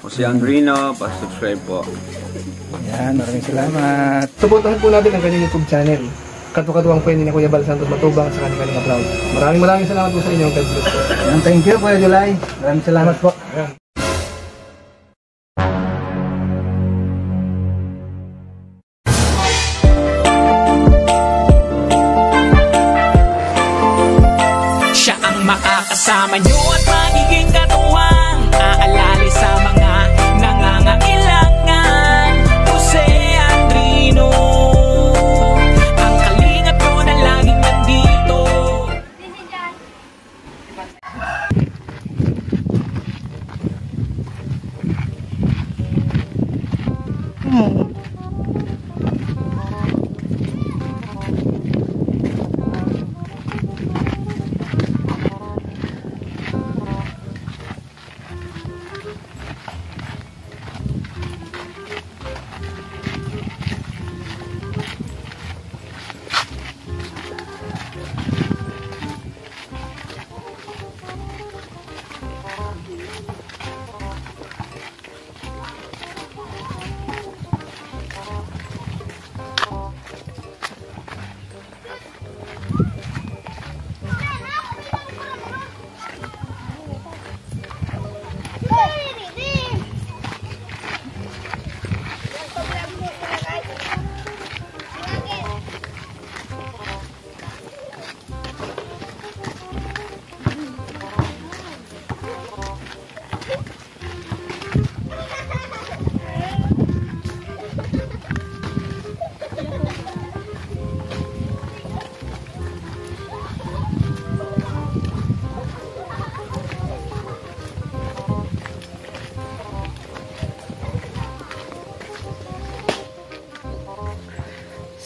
Si Andrino, pa-subscribe po. Yan, maraming salamat. Suportahan po natin ang kanyang YouTube channel. Katuwang po ni Kuya Bal Santos Matubang sa kanyang upload. Maraming salamat po sa inyo. God bless po. Thank you, Kuya July. Maraming salamat po. Yan. Siya ang makakasama nyo at magiging katuwang aalali sa mga nangangailangan. Jose Andrino, ang kalingap ko na laging nandito.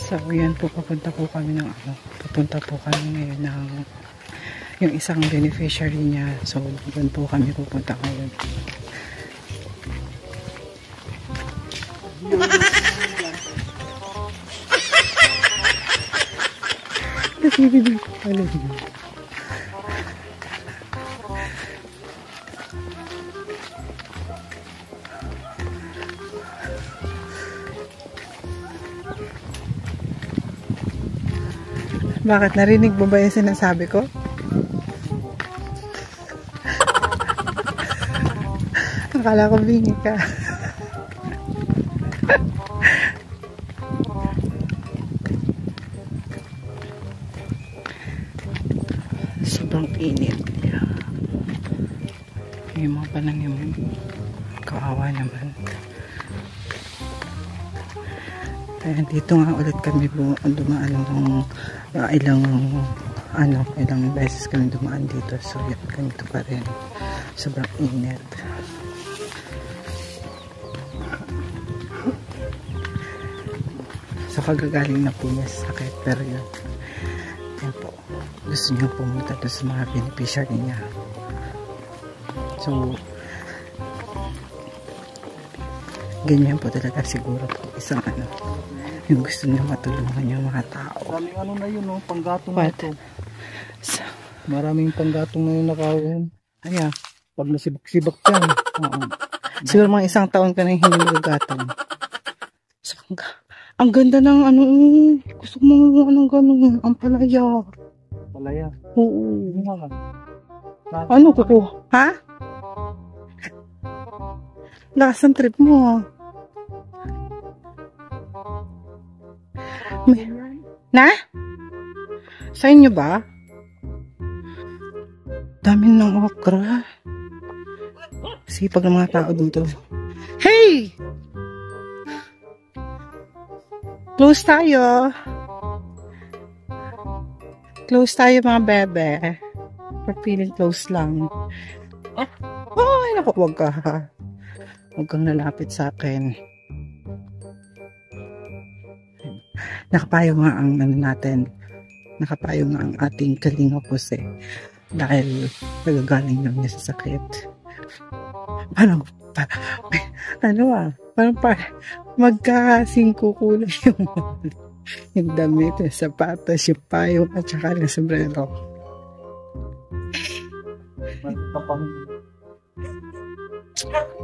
So, yan po, papunta po kami ngayon ng yung isang beneficiary niya. So, doon po kami pupunta ngayon. Nagbibinig ko pala niya. Bakit? Narinig mo ba yung sinasabi ko? Akala ko bingi ka. Sobrang init. Yung mga panang yung kawawa naman. Kaya dito nga ulit kami dumaan ng ilang beses kami dumaan dito. So yan, ganito pa rin. Sobrang init. So kagagaling na po niya sa sakit, pero yun po, gusto niya pumunta doon sa mga beneficiary niya. So ganyan po talaga siguro po isang yung gusto niya matulungan yung mga tao. Maraming na yun, no? Panggatong na ito. Maraming panggatong na yun nakawin. Ayan. Pag nasibak-sibak yan. Siguro mga isang taon ka na hindi nagagatong. So, ang ganda ng gusto mo anong gano'n, ang palaya. Palaya? Oo. Ano kuko? Ha? Lakas ang trip mo. Na? Sa inyo ba? Dami ng okra. Sipag ng mga tao dito. Hey! Close tayo. Close tayo mga bebe. Pagpiling close lang. Ay, naku, wag ka ha. Huwag kang nalapit sa akin. Nakapayo nga ang natin. Nakapayo nga ang ating Kalinga Jose. Dahil nagagaling lang niya sa sakit. Parang magkasingko kulay yung damit, yung sapatos, yung payong at saka yung sombrero.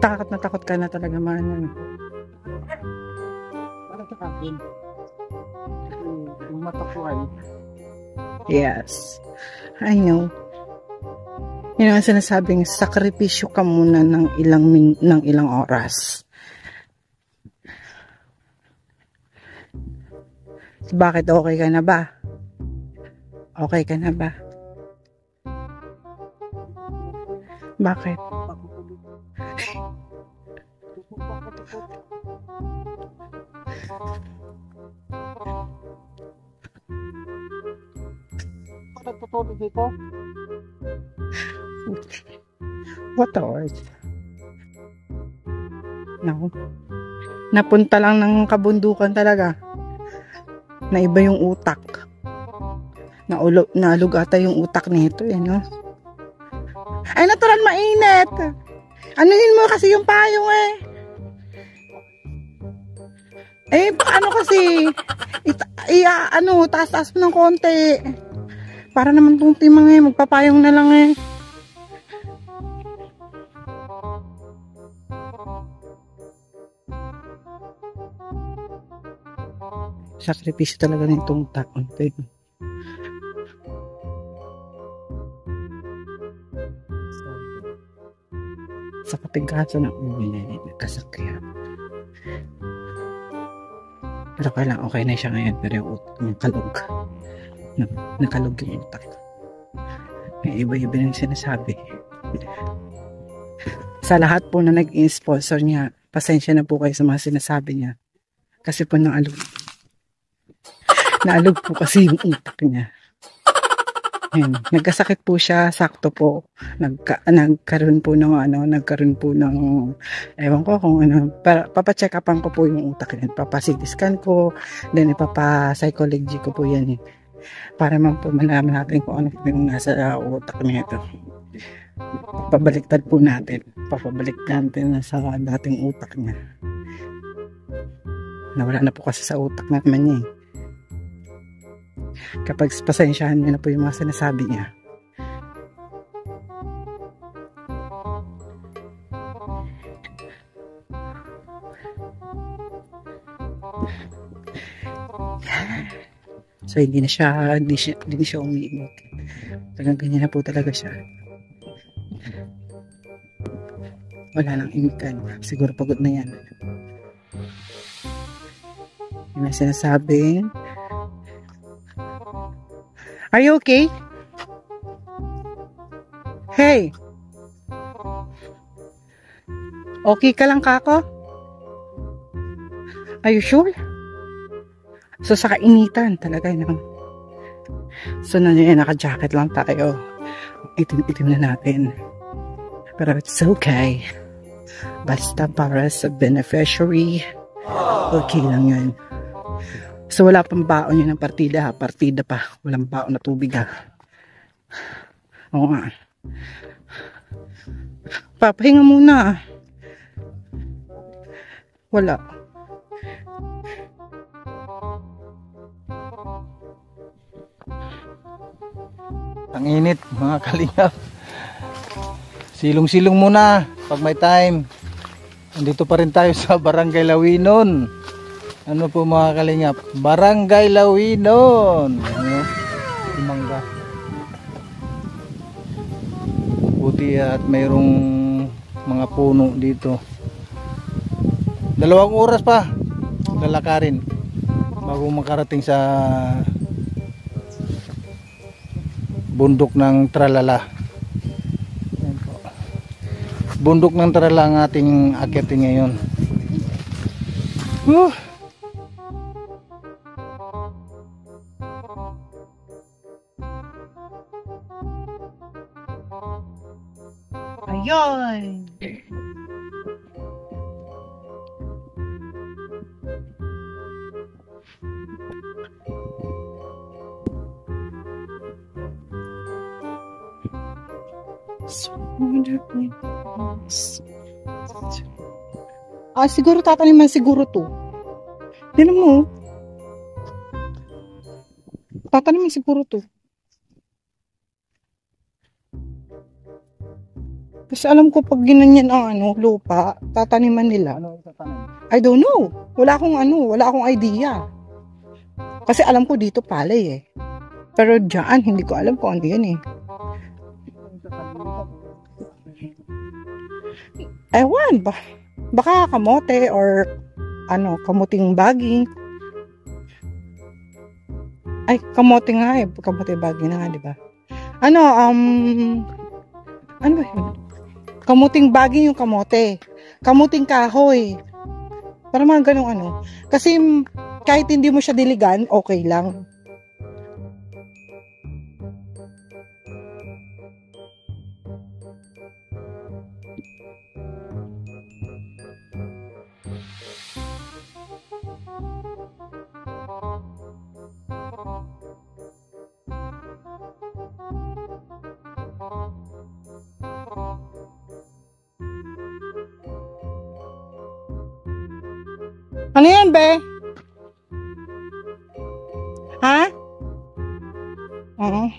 Takot na takot ka na talaga man. Para sa akin. Yung mata ko ay. Yes. I know. Yun ang sinasabing sakripisyo ka muna ng ilang oras. Bakit okay ka na ba? Okay ka na ba? Bakit? What the word? No. Napunta lang ng kabundukan talaga. Na iba yung utak. Nalugata yung utak nito, eh, no? Ay, natural mainit. Anuhin mo kasi yung payong, eh. Eh, ano kasi, taas-taas mo ng konti. Para naman itong timang, eh, magpapayong na lang, eh. Sakripisyo talaga nitong taon. Sa kapigkaso ng nagkasakyan. Pero kailang okay na siya ngayon. Pero yung utak niya kalog. Nakalog yung utak. May iba-iba yung sinasabi. Sa lahat po na nag-sponsor niya, pasensya na po kayo sa mga sinasabi niya. Kasi po naalog po kasi yung utak niya. Ayan. Nagkasakit po siya, sakto po. Nagkaroon po ng ewan ko kung ano, papacheck upan ko po yung utak niya. Papa-CT scan ko, then ipapa-psychology ko po yan, eh. Para man po malaman natin kung ano po yung nasa utak niya ito. Papabaliktad po natin. Papabalik natin sa dating utak niya. Nawala na po kasi sa utak naman niya, eh. Kapag pasensyahan niyo na po yung mga sinasabi niya. So hindi na siya umiimik. Talagang ganyan na po talaga siya. Wala nang imikan. Siguro pagod na yan. Yung sinasabing, are you okay? Hey! Okay ka lang, kako? Are you sure? So, sa kainitan talaga, no? So, naka-jacket lang tayo. Itim na natin. Pero it's okay. Basta para sa beneficiary, okay lang yun. So, wala pang baon yun ng partida, ha? Partida pa. Walang baon na tubig, ha? Oo nga. Papahinga muna. Wala. Ang init, mga kalingap. Silong-silong muna pag may time. Andito pa rin tayo sa Barangay Lawinon. Ano po mga kalingap? Barangay Lawinon. Ano? Mangga. Buti at mayroong mga puno dito. 2 oras pa lalakarin bago makarating sa bundok ng Tralala. Bundok ng Tralala ang ating akyatin ngayon. Ayun! Siguro tataniman siguro to. Tignan mo. Tataniman siguro to. Kasi alam ko pag ginanyan ang lupa, tataniman nila. I don't know. Wala akong idea. Kasi alam ko dito palay eh. Pero diyan, hindi ko alam kung ano yan eh. Ewan, baka kamote or kamuting baging. Ay, kamote nga eh. Kamote baging na nga, di ba? Ano ba yun? Kamuting baging yung kamote. Kamuting kahoy. Para mga ganong Kasi kahit hindi mo siya diligan, okay lang. Ano yan, be? Ha? Oo.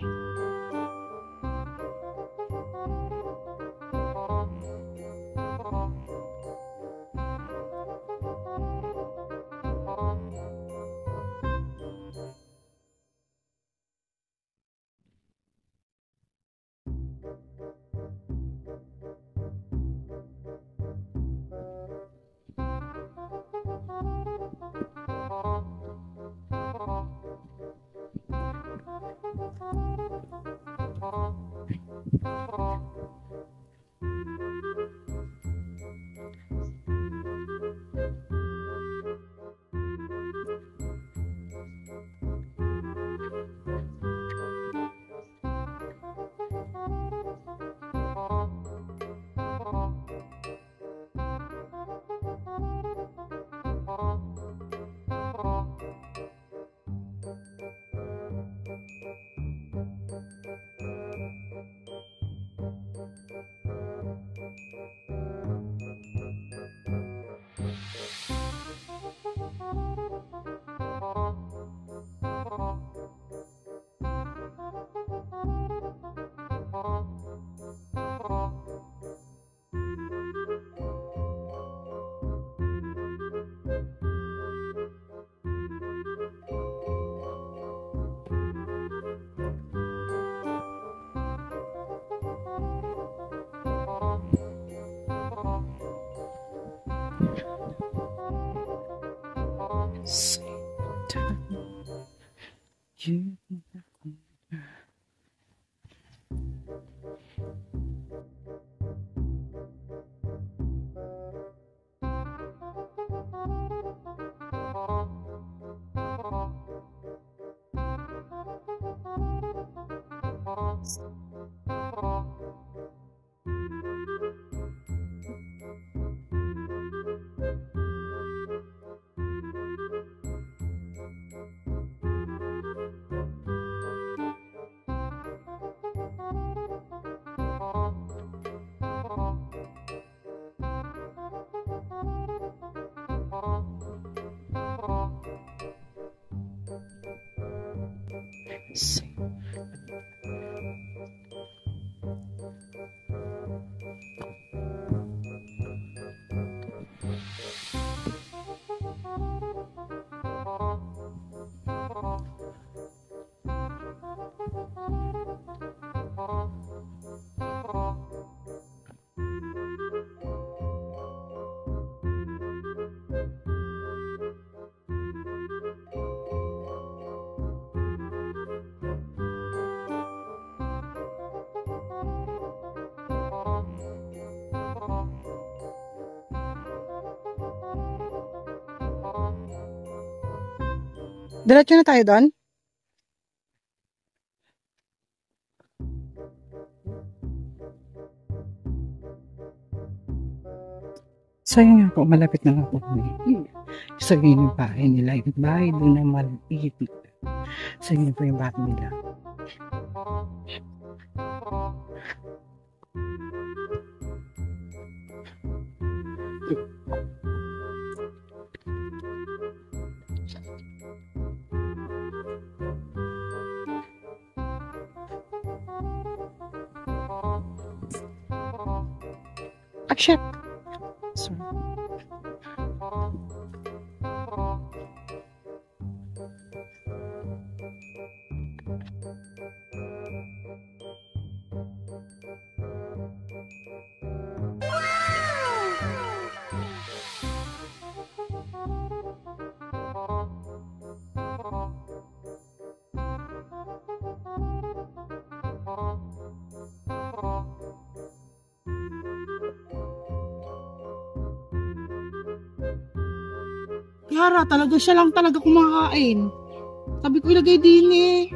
Diretso na tayo doon? So yun nga po, malapit na nga po kami. So yun yung bahay nila. Yung bahay doon na maliit. So yun po yung bahay nila. Ah, shit. Sorry. Yara, talaga siya lang talaga kumakain. Sabi ko ilagay din eh.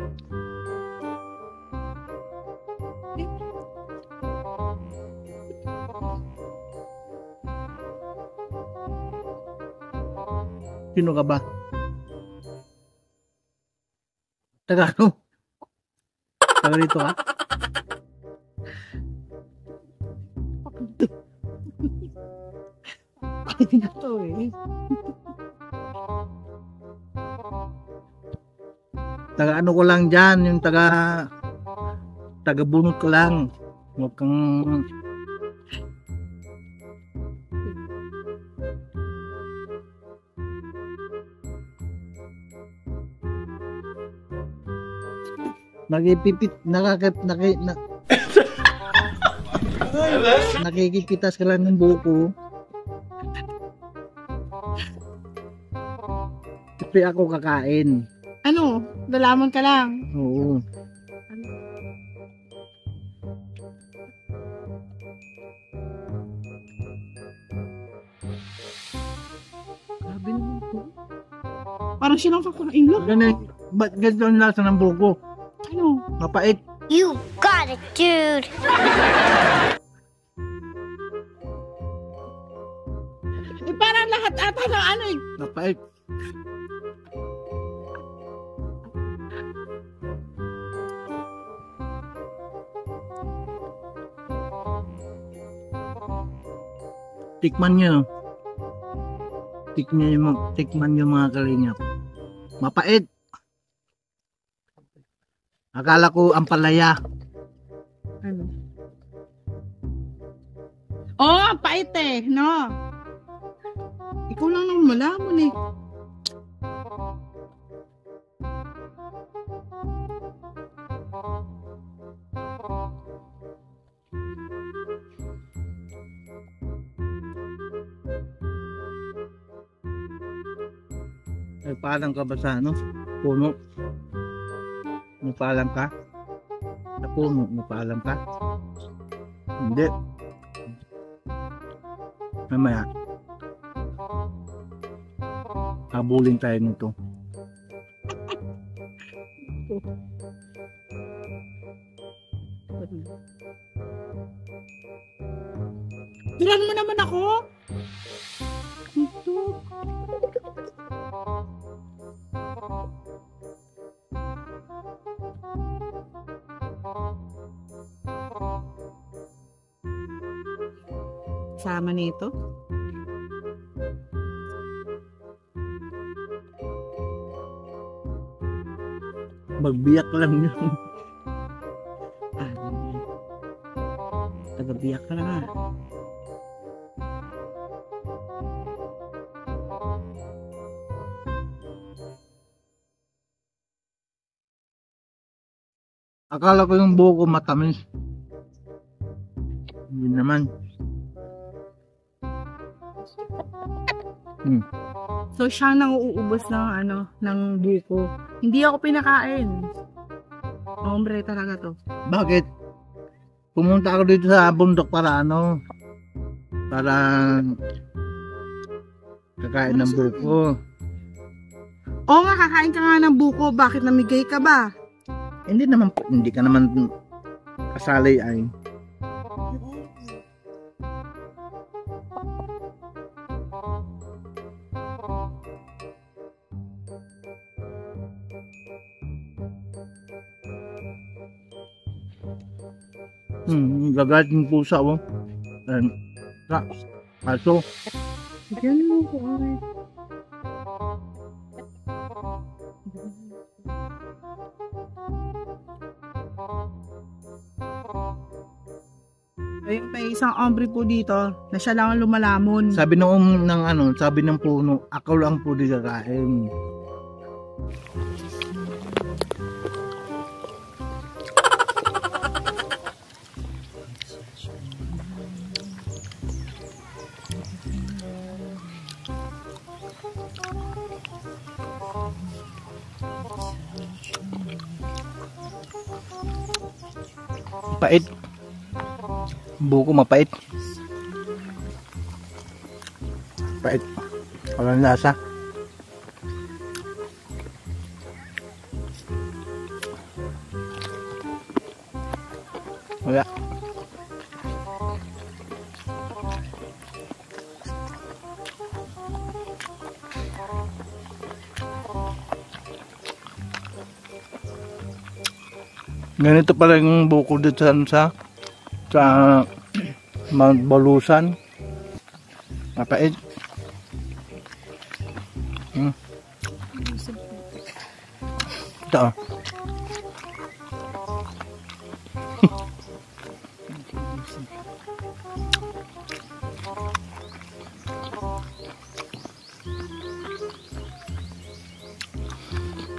Sino ka ba? Taga ano? Taga dito ka? Hindi na to eh. Taga ano ko lang dyan, yung taga bunot ko lang. Huwag kang nakikipitas ka lang ng buko. Siyempre ako kakain. Ano? Lalaman ka lang. Oo. Grabe naman to. Parang siya lang kakain lang. Ba't ganito ang lasa ng buko? Ano? Mapait. You got it, dude. Eh parang lahat ata ng ano eh. Mapait. Tikman nyo. Tikman nyo mga kalingap. Mapait. Akala ko ang palaya. Ano? Oh, ang pait eh, no? Ikaw lang nang malaman eh. Ay, paalam ka ba sa ano? Puno? May paalam ka? Sa puno, may paalam ka? Hindi. Mamaya. Habulin tayo nito. Tiran mo naman ako. Ito. Sama nito. Magbiyak lang yun. Tagabiyak ka na. Akala ko yung buko matamis. Hindi naman. So siya nang uubos ng ano, ng buko. Hindi ako pinakain. Hombre talaga to. Bakit? Pumunta ako dito sa bundok para ano? Para kakain ng buko. Oo nga, kakain ka nga ng buko. Bakit namigay ka ba? Hindi ka naman kasali ay. Gagat yung pusa mo. Aso. Diyan mo ko ay. May isang ombre po dito na siya lang ang lumalamon. Sabi ng puno, ako lang po di kakain. Pait. Buko mapait. Pait. Walang lasa. Wala. Ganito pala yung buko dito sa Mount Balusan. Mapait. Ito.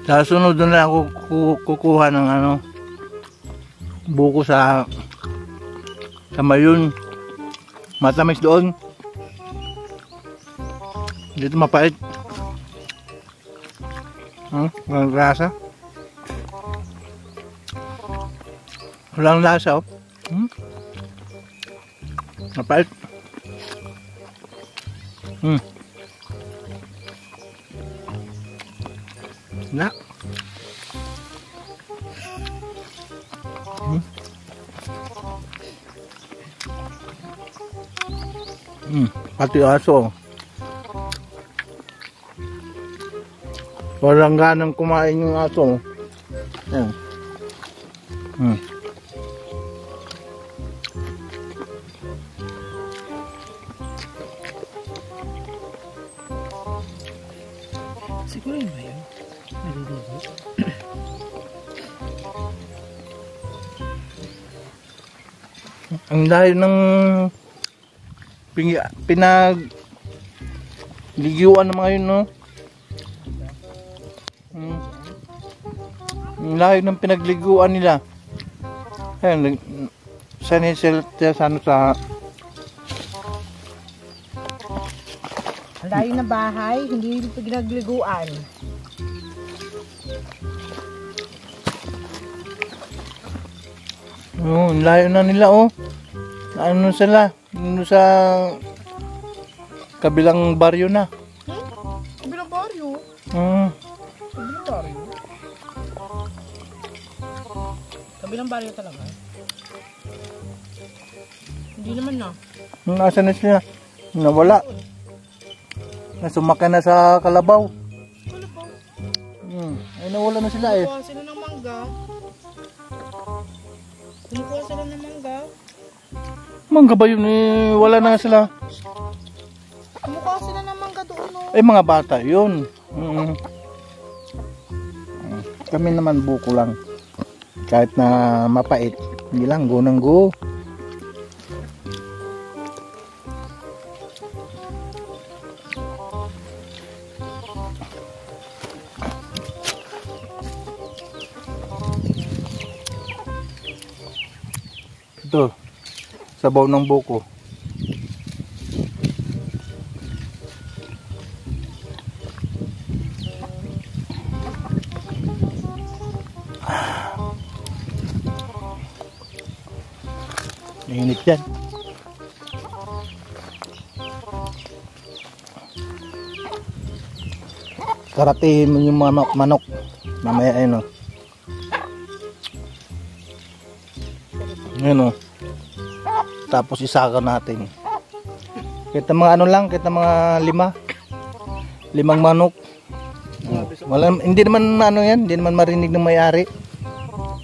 Sa sunod na ako kukuha ng buko sa Mayon. Matamis doon. Dito mapait. Walang lasa. Walang lasa, oh. Mapait. Na. Pati aso. Walang ganang kumain yung aso. Ayan. Siguro yun ba yun? Naliligo. Ang layo ng pinagliguan na mga yun, no? Ang layo ng pinagliguan nila. Ayan, sa Ang layo na bahay, hindi pinagliguan. ang layo na nila, oh. Ano sila? Ano sa kabilang baryo na. Kabilang baryo? Kabilang baryo? Kabilang baryo talaga? Hindi naman na. Nasaan na sila? Nawala. Nasumaka na sa kalabaw. Kalabaw? Ay nawala na sila eh. Kumukuha sila ng mangga. Kumukuha sila ng mangga. Mangga ba yun eh? Wala na sila. Kumukuha sila ng mangga doon, no? Eh mga bata yun. Kami naman buko lang. Kahit na mapait. Hindi lang, go nang go. Ito, sabaw ng buko. Init yan. Karatiin mo yung mga manok. Mamaya ayun, oh. Ayun, oh. Tapos isaka natin. Kita mga ano lang, kita mga 5 manok. Wala, hindi naman ano yan, hindi naman marinig ng may-ari.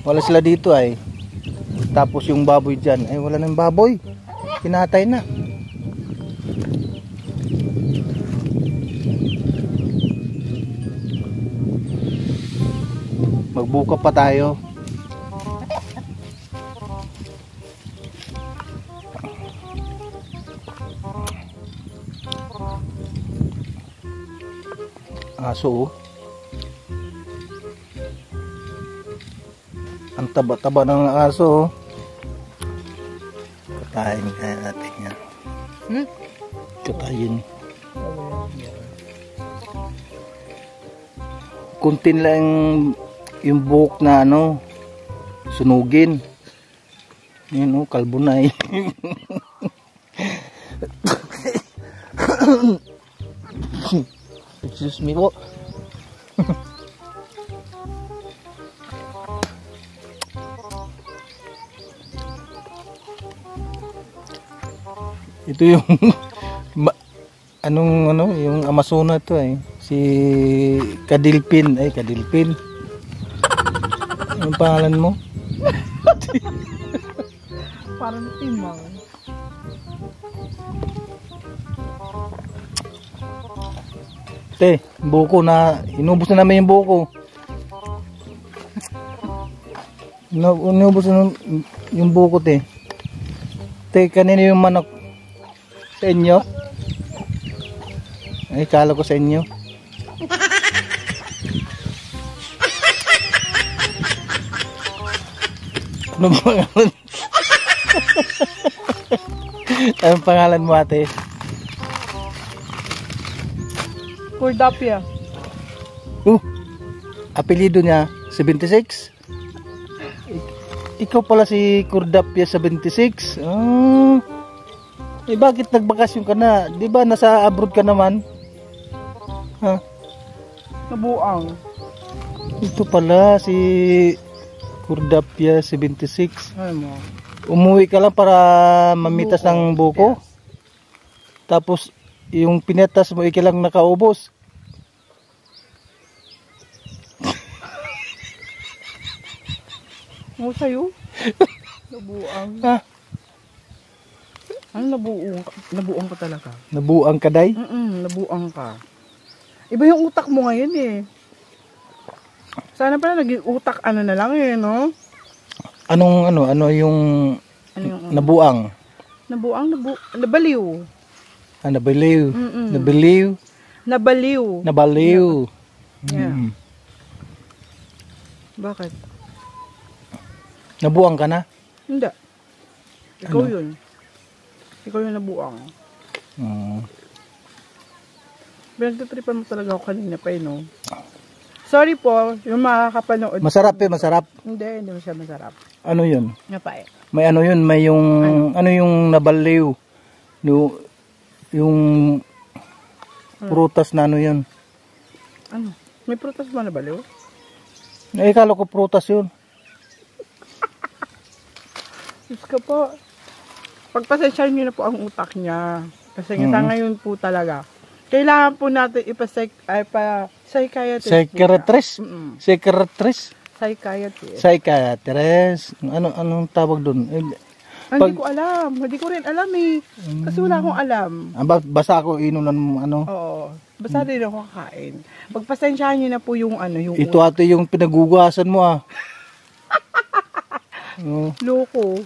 Wala sila dito ay. Tapos yung baboy dyan, ay wala nang baboy. Kinatay na. Magbuka pa tayo. aso. Ang taba-taba ng aso. Katayin kaya natin yan. Katayin. Kuntin lang yung buhok na ano, sunugin. Yan o, kalbo na eh. Excuse me po. Ito yung yung Amazona to eh. Si Kadilpin. Ay, Kadilpin. Anong pangalan mo? Parang timang. Te, buko na, inubos na namin yung buko. Inubos na yung buko, te. Te, kanino yung manok? Sa inyo? Ay, kala ko sa inyo. Anong pangalan? Anong pangalan mo, ate? Kurdapia. Apelido niya 76. Ikaw pala si Kurdapia 76. Bakit nagbakasyon ka na? 'Di ba nasa abroad ka naman? Ha? Nabuang. Ito pala si Kurdapia 76. Ano mo? Umuwi ka lang para mamitas ng buko. Tapos yung pinatas mo ikilang nakaubos. Mo sa'yo? Nabuang. Ha? Ano nabuang? Nabuang ka talaga. Nabuang ka, day? Nabuang ka. Iba yung utak mo ngayon eh. Sana pala naging utak ano na lang eh, no? Ano yung nabuang? Nabaliw. Nabaliw. Nabaliw. Yeah. Bakit? Nabuang ka na? Hindi. Ikaw yun. Ikaw yung nabuang. Pinagtitripan mo talaga ako kanina pa eh, no? Sorry po, yung makakapanood. Masarap eh, masarap. Hindi mo siya masarap. Ano yun? Napay. May ano yun, may yung, ano yung nabaliw? Yung prutas na ano yun? Ano? May prutas ba na baliw? Kala ko prutas yun. Diyos ka po. Pagpasensyahan nyo na po ang utak niya. Kasi sa ngayon po talaga. Kailangan po natin psychiatrist. Psychiatrist. Anong tawag doon? Hindi ko alam. Hindi ko rin alam eh. Kasi wala akong alam. Basta ako inunan mo ano? Oo. Basta din ako kakain. Pagpasensyahan nyo na po yung ano. Yung ito ate yung pinagugasan mo ah. Loko.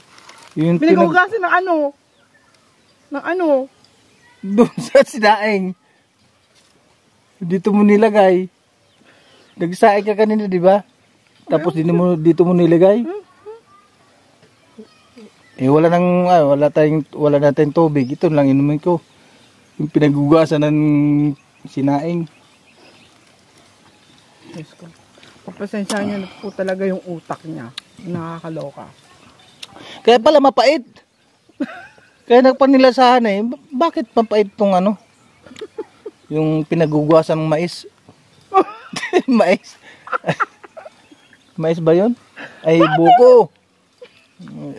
Yung pinagugasan ng ano? Ng ano? Doon sa sinaing. Dito mo nilagay. Nagsaing ka kanina, di ba? Tapos dito mo nilagay. Wala na tayong tubig. Ito lang inumin ko. Yung pinagugasan ng sinaing. Yes ko. Pagpasensyahan niyo na po talaga yung utak niya. Nakakaloka. Kaya pala mapait. Kaya nagpanilasahan eh. Bakit mapait tong ano? Yung pinagugasan ng mais. Mais. Mais ba yun? Ay, buko.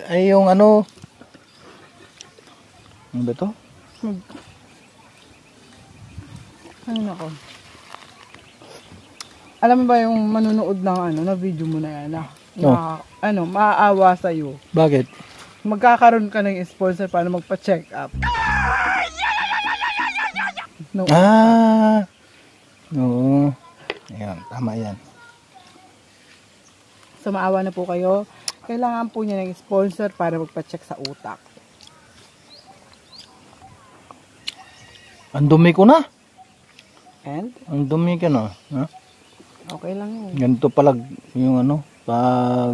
Ay, yung ano. Ano ba ito? Ano na ko? Alam mo ba yung manunood ng na video mo na yan? Maaawa sa'yo. Bakit? Magkakaroon ka ng sponsor para magpa-check up. No. Oo. Ayan, tama yan. So, maawa na po kayo. Kailangan po niya ng sponsor para magpa-check sa utak. Ang dumi ko na. And? Ang dumi ka na. Ha? Okay lang yun. Ganito pala yung ano, pag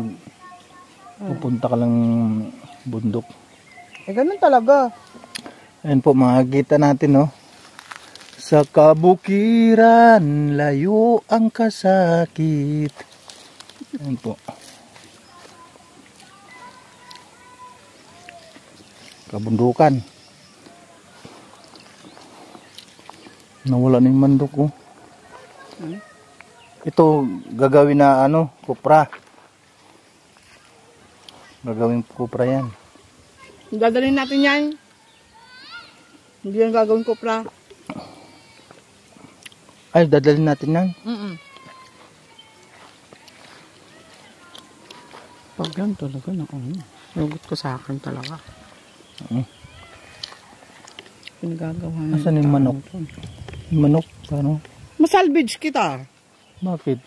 pupunta ka lang bundok. Ganun talaga. Ayan po, makikita natin, no? Sa kabukiran, layo ang kasakit. Ayan po. Kabundukan. Nawala na yung mandok, oh. Ito, gagawin na, ano, kupra. Gagawin kupra yan. Dadalhin natin yan. Hindi yan gagawin ko, pra. Ay, dadalhin natin yan. Pag yan talaga na, hugot ko sa akin talaga. Pinagagawa na. Asan yung manok? Yung manok, paano? Masalvage kita. Bakit?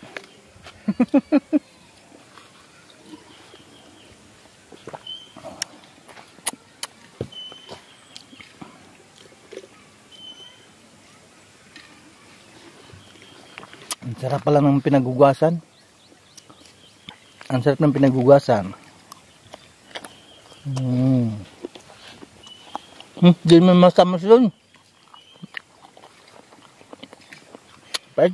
Ang sarap pala ng pinagugasan. Ang sarap ng pinagugasan. Di man masama doon. Pwede.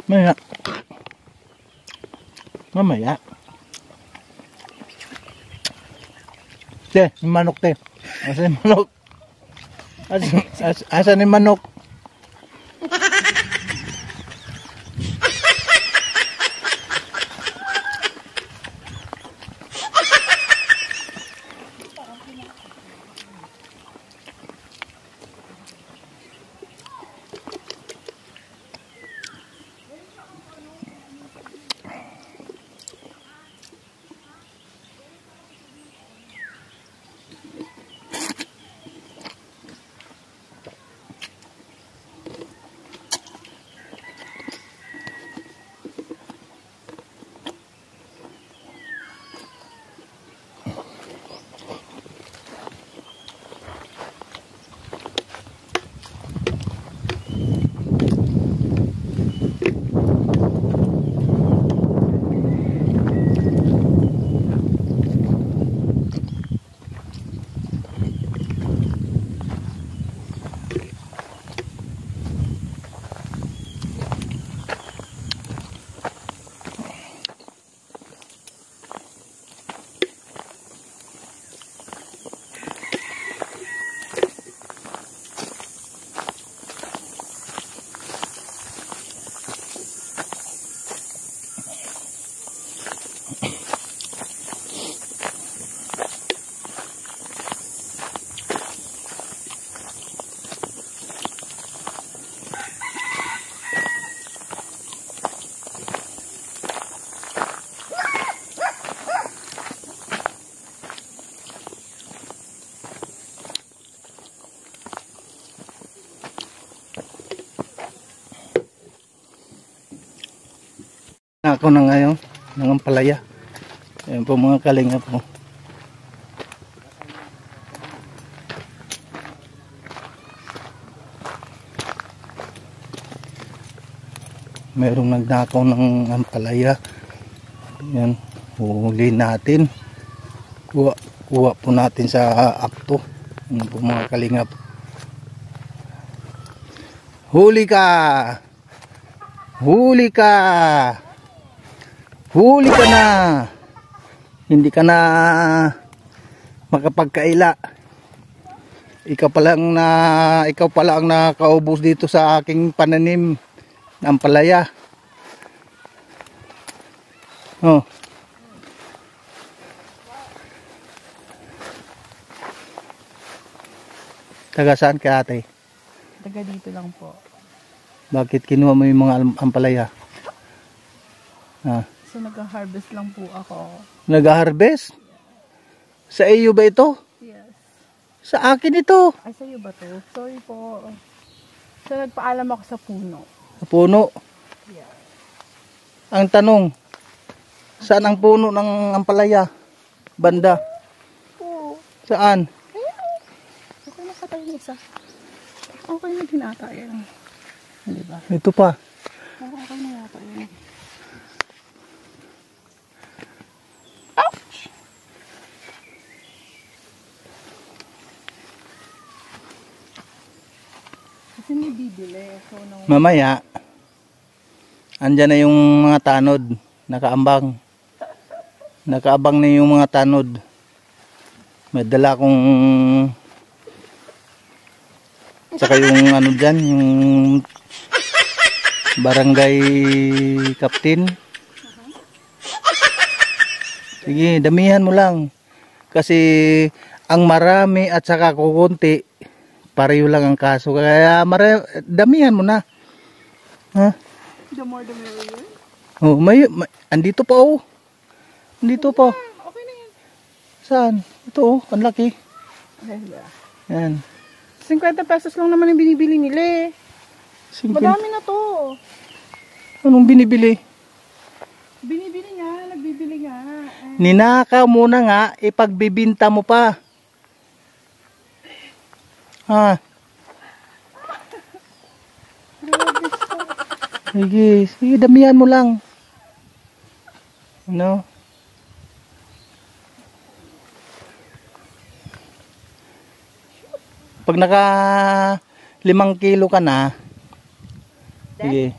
Mamaya. Mamaya. Te, yung manok, te. Asan yung manok? Asan yung manok? Ako na ngayon ng ampalaya. Ayan po mga kalinga po. Mayroong nagdakaw ng ampalaya. Ayan, huli natin. Kuha po natin sa akto. Ayan po mga kalinga po. Huli ka! Huli ka! Huli ka na! Hindi ka na makapagkaila. Ikaw pala ang nakaubos dito sa aking pananim ng ampalaya. Oh. Taga saan ka, ate? Taga dito lang po. Bakit kinuha mo yung mga ampalaya? So nag-harvest lang po ako. Nag-harvest? Sa iyo ba ito? Yes. Sa akin ito. Ay, sa'yo ba to? Sorry po. So nagpaalam ako sa puno. Sa puno? Yes. Ang tanong, Saan ang puno ng ampalaya? Banda. Oo. Saan? Okay na patay yung isa. Okay na din ata yan. Hindi ba? Ito pa. Okay na yata yan. Kasi may bibili. So, Mamaya, andyan na yung mga tanod. Nakaambang. Nakaabang na yung mga tanod. May dala kong saka yung ano dyan, yung barangay captain. Sige, damihan mo lang. Kasi ang marami at saka kukunti, pareho lang ang kaso. Kaya damihan mo na. Ha? the more the merrier. Oh, andito pa oh. Andito pa. Okay na yan. Saan? Ito oh, ang laki. Okay ba? Yan. 50 pesos lang naman yung binibili nila eh. 50. Madami na to. Anong binibili? Binibili nga, nagbibili nga. Ninakaw muna nga, ipagbibinta mo pa. Ha? Sige, sige, damihan mo lang. Ano? Pag naka 5 kilo ka na, sige.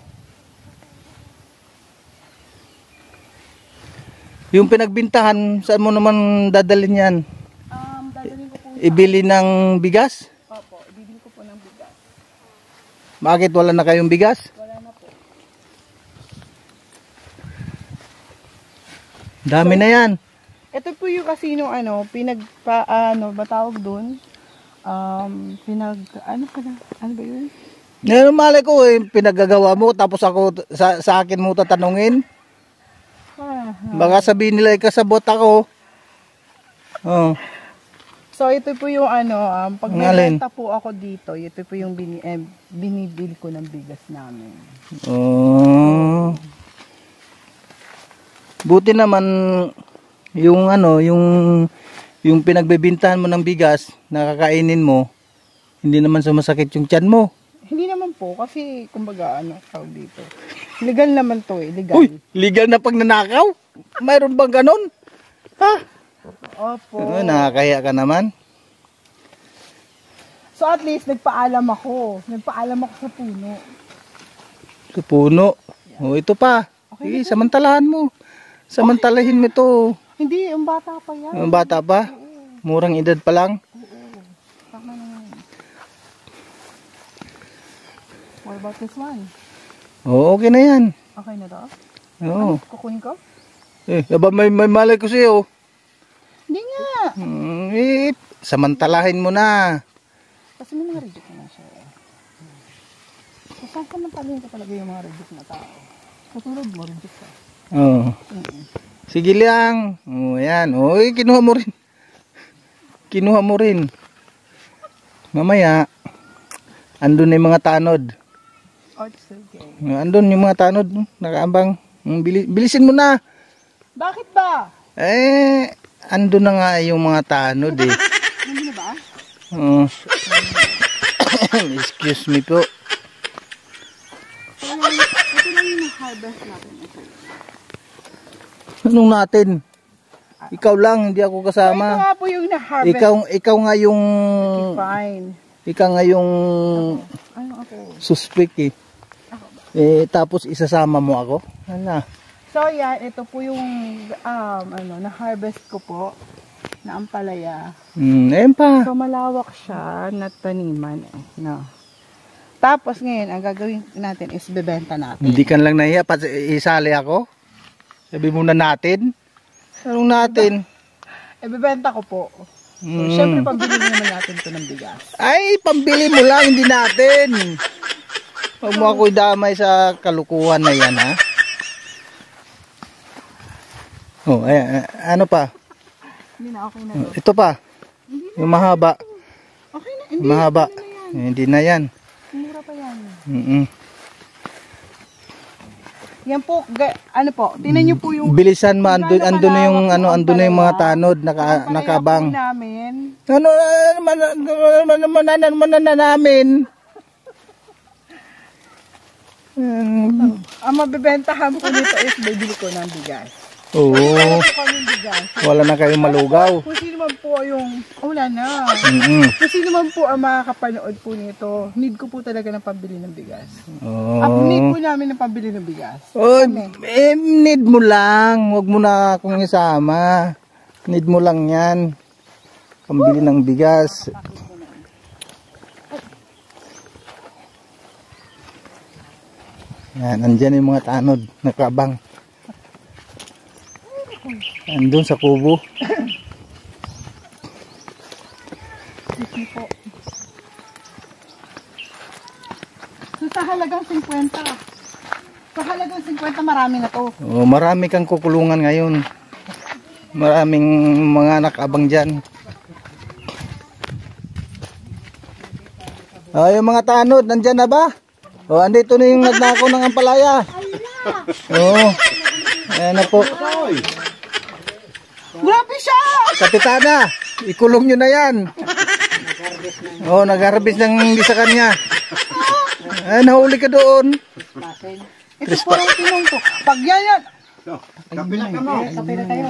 Yung pinagbintahan, saan mo naman dadalhin yan? Dadalhin ko po. Ibili ng bigas? Opo, ibibili ko po ng bigas. Bakit wala na kayong bigas? Wala na po. Dami na yan. Ito po yung kasino batawag doon? Ano ba yun? Malay ko pinagagawa mo tapos ako sa akin mo tatanungin. Baka sabihin nila kasabot ako. Oh. So ito po yung pag nagbenta po ako dito, ito po yung binibili ko ng bigas namin. Oh. Buti naman yung yung pinagbebintahan mo ng bigas, nakakainin mo, hindi naman sumasakit yung tiyan mo. Hindi naman po kasi kumbaga tawag dito. Legal naman to legal. Uy, legal na pag nanakaw? Mayroon bang ganun? Ha? Opo. Nakakaya ka naman. So at least nagpaalam ako sa puno. Sa puno. Oh, ito pa. Sige, samantalahan mo. Samantalahin mo ito. Hindi, yung bata pa yan. Yung bata pa? Murang edad pa lang? Tama naman. What about this one? Oo, okay na yan. Okay na to? Oo. Kukunin ko? May malay ko sa'yo. Hindi nga. Samantalahin mo na. Kasi may mga reject na siya. So, saan samantalahin ko talaga yung mga reject na tao? Katulad mo, reject ka. Oo. Sige lang. Oh, ayan. Oh, kinuha mo rin. Kinuha mo rin. Mamaya, andun na yung mga tanod. Oh, it's okay. Andun yung mga tanod. Nakaambang. Bilisin mo na. Bakit ba? Andun na nga yung mga tanod eh. Hindi na ba? Oh. Excuse me po. Ito lang yung harvest natin. Anong natin? Ikaw lang, hindi ako Ito kasama. nga po yung na-harvest. Ikaw nga yung Fine. ikaw nga yung Ano ako? suspect eh. Tapos isasama mo ako. Hala. So yan, ito po yung na-harvest ko po na ampalaya. Ayun pa. So malawak siya na taniman no. Tapos ngayon, ang gagawin natin is bebenta natin. Hindi ka lang nahiya, isali ako. Sabi muna natin. Anong natin? Bebenta ko po. So, syempre pambili naman natin ito ng bigas. Ay, pambili mo lang, hindi natin. Huwag mo ako'y damay sa kalukuhan na yan, ha? Oh, ayan, ano pa? Hindi na, okay na to. Ito pa. Yung mahaba. Okay na, hindi. Mahaba. Hindi na yan. Hindi na yan. Mura pa yan. Yan po, ano po, tingnan niyo po yung... Bilisan mo, andun na yung, andun na yung mga tanod, nakabang. Namin. Ano namin? Ang mabibentahan po nito is bibili ko ng bigas. Oo. Wala na kayong malugaw. Kung sino man po yung... wala na. Kung sino man po ang makakapanood po nito, need ko po talaga ng pambili ng bigas. Need po namin ng pambili ng bigas. Need mo lang. Huwag mo na akong isama. Need mo lang yan. Pambili ng bigas. Yan, andyan yung mga tanod. Nakabang. Andun sa kubo. So, sa halagang 50. Sa halagang 50, marami na to. Oh, marami kang kukulungan ngayon. Maraming mga nakabang dyan. Yung mga tanod, nandyan na ba? Andito na yung nagnakaw ng ampalaya. Ayan na po. Grabe siya! Kapitana, ikulong nyo na yan. Nag-harvest ng hindi sa kanya. Nahuli ka doon. Ito po ang tinong ko. Pag yan. Kape na tayo.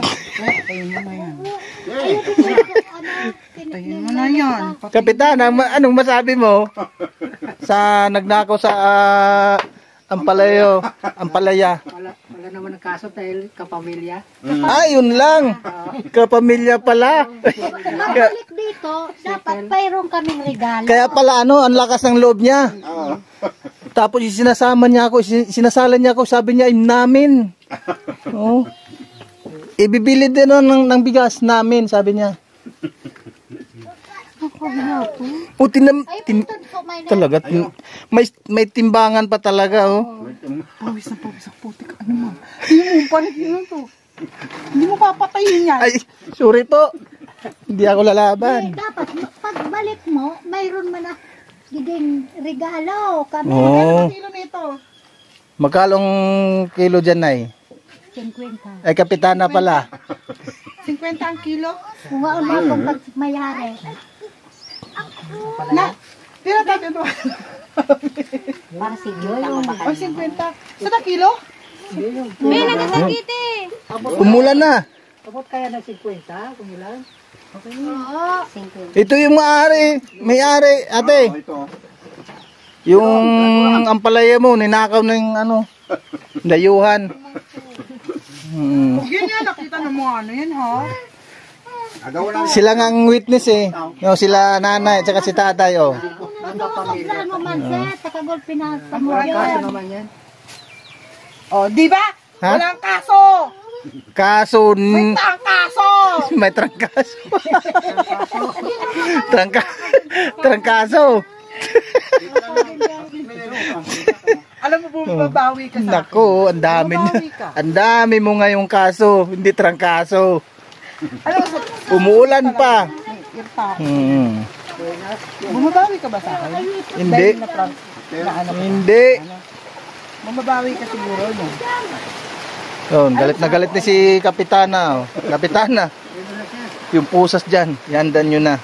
Tayin mo na yan. Kapitana, anong masabi mo sa nagnakaw sa ampalaya? Wala naman ang kaso dahil kapamilya. Yun lang. Kapamilya pala. Balik dito, dapat mayroon kaming regalo. Kaya pala ang lakas ng loob niya. Tapos sinasama niya ako, sinasalan niya ako, sabi niya, namin. Ibibili din ng bigas namin, sabi niya. Talaga, may timbangan pa talaga, Pawis ang putik. Ano mo? Hindi mo panitin to. Hindi mo papatayin yan. Ay, sorry po. Hindi ako lalaban. Dapat, pagbalik mo, mayroon man na giging regalo. Kami. Ano kilo nito? Magkalong kilo dyan, Nay? 50. Ay, kapitana pala. 50 ang kilo? Kung ano kung pagmayari. Tira tayo ito. Para siguro. O, 50. Sa kilo? May nagasakit eh. Umulan na. Abot kaya na 50, kumulan? Oo. 50. Ito yung may-ari, ate. Yung ampalaya mo, ninakaw na yung dayuhan. Yan yan, nakita ng mga yan ha. Sila nga ang witness sila nanay at saka si tatay Ano man siya, takagol pinasa mo Kaso yan. naman yan. Di ba? Ha? Walang kaso. Kaso Ang kaso. may trangkaso. Trangkaso. Alam mo, bumabawi ka sa akin. Nako, ang dami mo ngayong kaso, hindi trangkaso. Alam mo, Umuulan pa. bumabawi ka ba sa akin? Hindi. Dahil na-prank. Hindi. Bumabawi ka siguro, no? Galit na galit ni si Kapitana. Kapitana. Yung pusas dyan, ihandan nyo na.